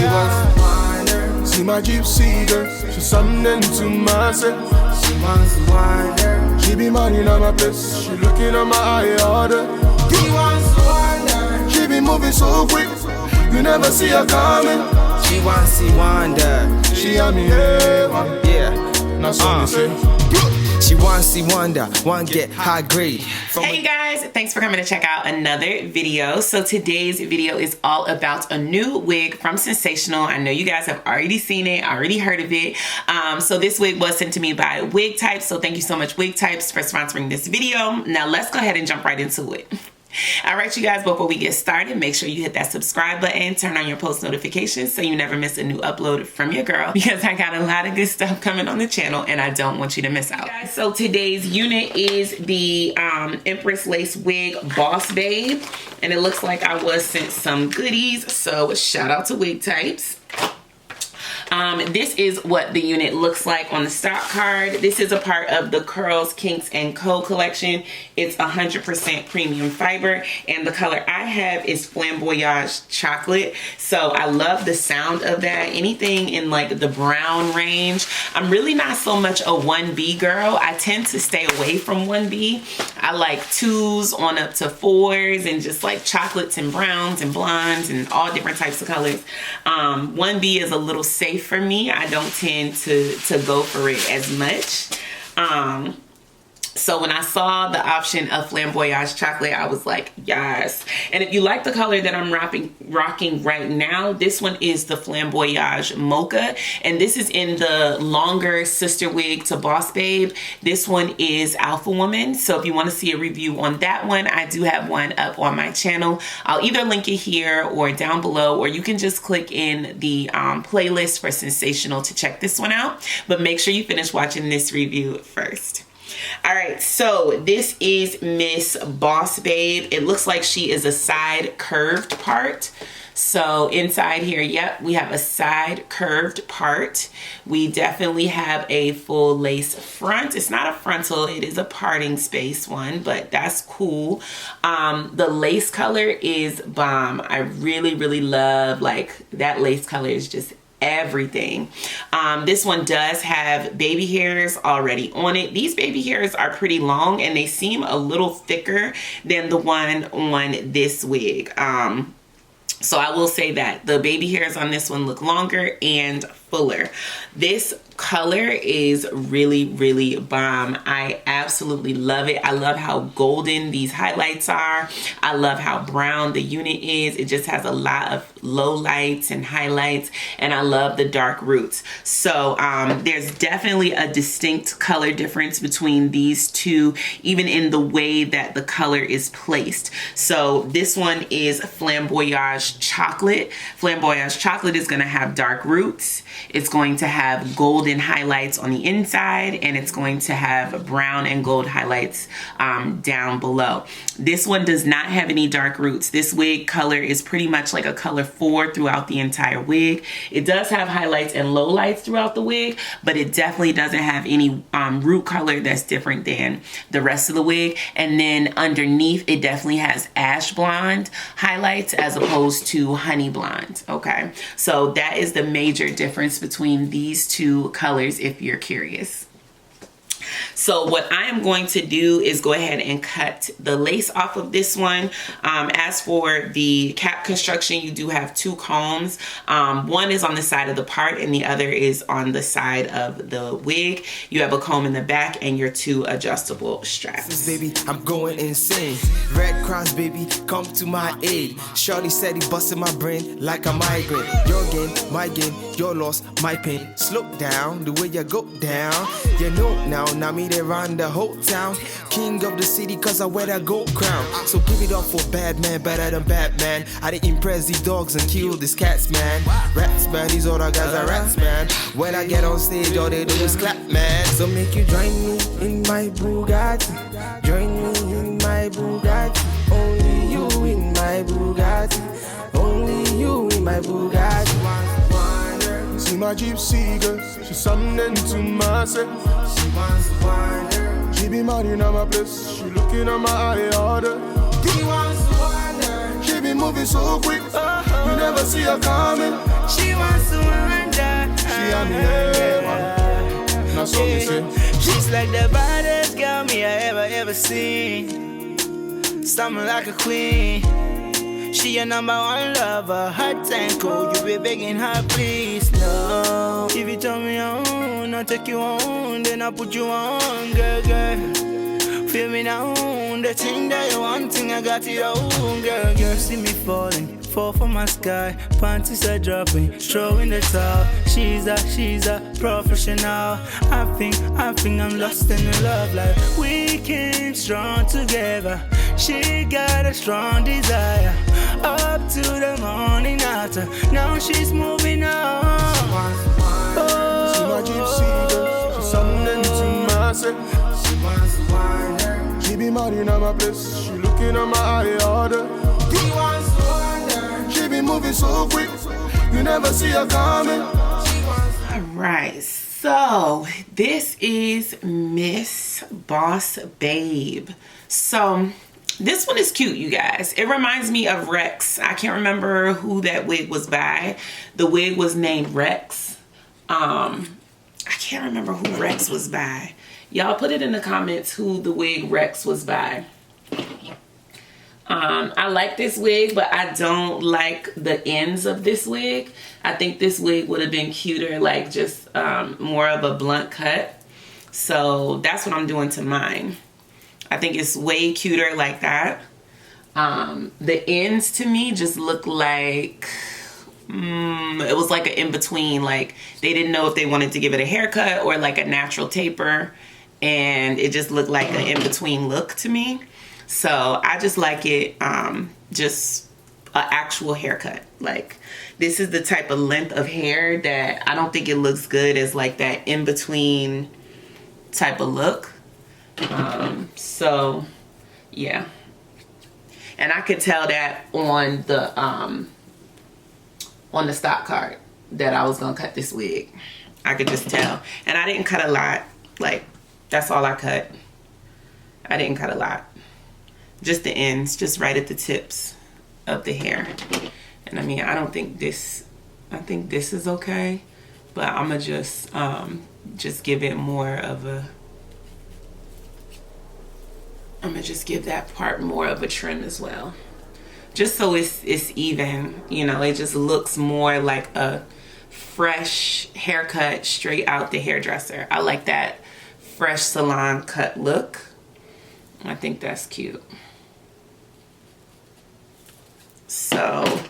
She wants to wander. See my gypsy girl, she's something to myself. She wants to wander. She be minding on my place, she looking at my eye order. She wants to wander. She be moving so quick, you never see her coming. She wants to wander. She had me heaven. Yeah. Now so say. She wants to wander, one get high grade. Hey guys, thanks for coming to check out another video. So today's video is all about a new wig from Sensationnel. I know you guys have already seen it, already heard of it. So this wig was sent to me by Wig Types. So thank you so much, Wig Types, for sponsoring this video. Now let's go ahead and jump right into it. All right, you guys, before we get started, make sure you hit that subscribe button, turn on your post notifications so you never miss a new upload from your girl, because I got a lot of good stuff coming on the channel and I don't want you to miss out. So today's unit is the Empress Lace Wig Boss Babe, and it looks like I was sent some goodies, so shout out to Wig Types. This is what the unit looks like on the stock card. This is a part of the Curls, Kinks, and Co collection. It's 100% premium fiber, and the color I have is Flamboyage Chocolate. So I love the sound of that. Anything in like the brown range. I'm really not so much a 1B girl. I tend to stay away from 1B. I like 2s on up to 4s and just like chocolates and browns and blondes and all different types of colors. 1B is a little safe for me. I don't tend to go for it as much. So when I saw the option of Flamboyage Chocolate, I was like, yes. And if you like the color that I'm rocking right now, this one is the Flamboyage Mocha. And this is in the longer sister wig to Boss Babe. This one is Alpha Woman. So if you want to see a review on that one, I do have one up on my channel. I'll either link it here or down below, or you can just click in the playlist for Sensationnel to check this one out. But make sure you finish watching this review first. All right, so this is Miss Boss Babe. It looks like she is a side curved part. So inside here, yep, we have a side curved part. We definitely have a full lace front. It's not a frontal, it is a parting space one, but that's cool. The lace color is bomb. I really, really love, like, that lace color is just everything. This one does have baby hairs already on it. These baby hairs are pretty long and they seem a little thicker than the one on this wig. So I will say that the baby hairs on this one look longer and fuller. This color is really, really bomb. I absolutely love it. I love how golden these highlights are. I love how brown the unit is. It just has a lot of low lights and highlights, and I love the dark roots. So there's definitely a distinct color difference between these two, even in the way that the color is placed. So this one is Flamboyage Chocolate. Flamboyage Chocolate is going to have dark roots. It's going to have golden highlights on the inside, and it's going to have brown and gold highlights down below. This one does not have any dark roots. This wig color is pretty much like a color 4 throughout the entire wig. It does have highlights and low lights throughout the wig, but it definitely doesn't have any root color that's different than the rest of the wig. And then underneath, it definitely has ash blonde highlights as opposed to honey blonde. Okay, so that is the major difference between these two colors if you're curious. So what I am going to do is go ahead and cut the lace off of this one. As for the cap construction, you do have 2 combs. One is on the side of the part and the other is on the side of the wig. You have a comb in the back and your 2 adjustable straps. Baby, I'm going insane. Red Cross, baby, come to my aid. Shorty said he busted my brain like a migraine. Your game, my game, your loss, my pain. Slow down the way you go down. You know now me they run the whole town. King of the city cause I wear that gold crown. So give it up for bad man, better than Batman. I didn't impress these dogs and kill these cats, man. Rats, man, these other guys are rats, man. When I get on stage, all they do is clap, man. So make you join me in my Bugatti. Join me in my Bugatti. Only you in my Bugatti. Only you in my Bugatti. See my gypsy girl, she's something to myself. She wants to wander. She be minding on my place, she looking at my eye order. She wants to wander. She be moving so quick, you never see her coming. She so me say. She's like the baddest girl me I ever seen. Something like a queen. She your number one lover, hot and cold. You be begging her, please, no. If you tell me I own, I'll take you on, then I'll put you on, girl, girl. Feel me now, the thing that you want, thing I got it on, girl, girl. See me falling, fall from my sky, panties are dropping, throwing the towel. She's a professional. I think I'm lost in the love life. We came strong together. She got a strong desire. Up to the morning after. Now she's moving on. Oh. See my gypsy girl, she's something to myself. She wants to wind her. She be mad in my place. She looking at my eye order. He wants to wind her. She be moving so quick. You never see her coming. All right, so this is Miss Boss Babe. So this one is cute, you guys. It reminds me of Rex. I can't remember who that wig was by. The wig was named Rex. I can't remember who Rex was by. Y'all put it in the comments who the wig Rex was by. I like this wig, but I don't like the ends of this wig. I think this wig would have been cuter, like just more of a blunt cut. So that's what I'm doing to mine. I think it's way cuter like that. The ends to me just look like, it was like an in-between. Like they didn't know if they wanted to give it a haircut or like a natural taper. And it just looked like an in-between look to me. So I just like it just an actual haircut. Like this is the type of length of hair that I don't think it looks good as like that in-between type of look. So yeah, and I could tell that on the stock card that I was gonna cut this wig. I could just tell, and I didn't cut a lot. Like that's all I cut. I didn't cut a lot, just the ends, just right at the tips of the hair. And I mean, I don't think this, I think this is okay, but I'm gonna just give it more of a, I'm gonna just give that part more of a trim as well, just so it's even, you know. It just looks more like a fresh haircut straight out the hairdresser. I like that fresh salon cut look. I think that's cute. So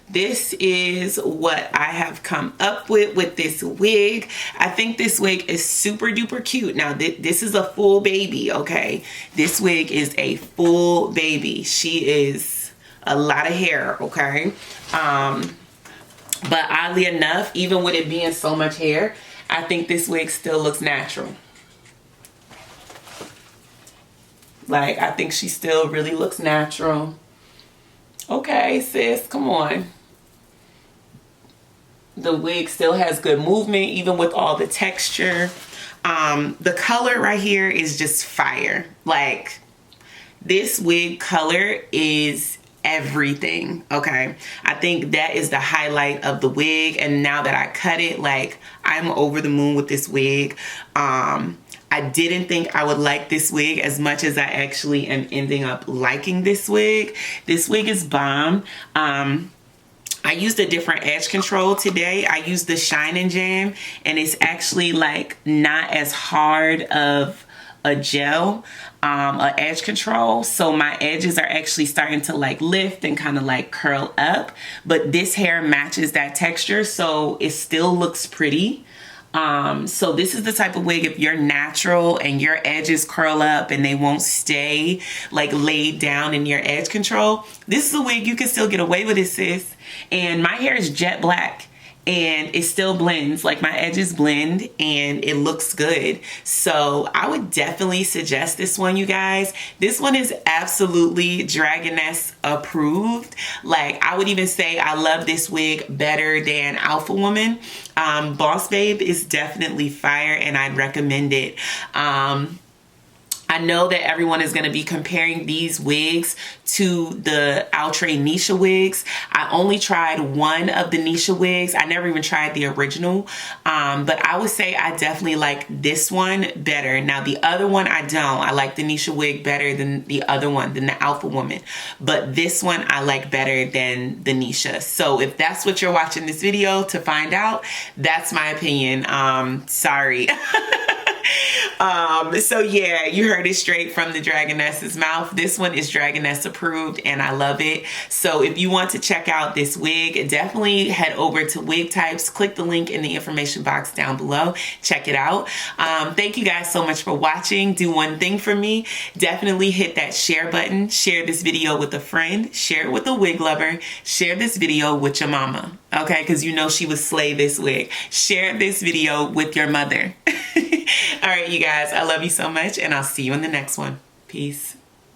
this is what I have come up with this wig. I think this wig is super duper cute. Now this is a full baby, okay? This wig is a full baby. She is a lot of hair, okay? But oddly enough, even with it being so much hair, I think this wig still looks natural. Like, I think she still really looks natural. Okay, sis, come on. The wig still has good movement, even with all the texture. The color right here is just fire. Like, this wig color is everything, okay? I think that is the highlight of the wig. And now that I cut it, like, I'm over the moon with this wig. I didn't think I would like this wig as much as I actually am ending up liking this wig. This wig is bomb. I used a different edge control today. I used the Shine and Jam, and it's actually like not as hard of a gel, a edge control. So my edges are actually starting to like lift and kind of like curl up, but this hair matches that texture, so it still looks pretty. So this is the type of wig, if you're natural and your edges curl up and they won't stay like laid down in your edge control, this is a wig you can still get away with it, sis. And my hair is jet black and it still blends, like my edges blend and it looks good. So I would definitely suggest this one, you guys. This one is absolutely Dragoness approved. Like, I would even say I love this wig better than Alpha Woman. Boss Babe is definitely fire and I'd recommend it. I I know that everyone is going to be comparing these wigs to the Outre Nisha wigs. I only tried one of the Nisha wigs. I never even tried the original. But I would say I definitely like this one better. Now the other one I don't. I like the Nisha wig better than the other one, than the Alpha Woman. But this one I like better than the Nisha. So if that's what you're watching this video to find out, that's my opinion. Sorry. So yeah, you heard it straight from the Dragoness's mouth. This one is Dragoness approved and I love it. So if you want to check out this wig, definitely head over to Wig Types. Click the link in the information box down below. Check it out. Thank you guys so much for watching. Do one thing for me. Definitely hit that share button. Share this video with a friend. Share it with a wig lover. Share this video with your mama. Okay, because you know she would slay this wig. Share this video with your mother. All right, you guys, I love you so much, and I'll see you in the next one. Peace.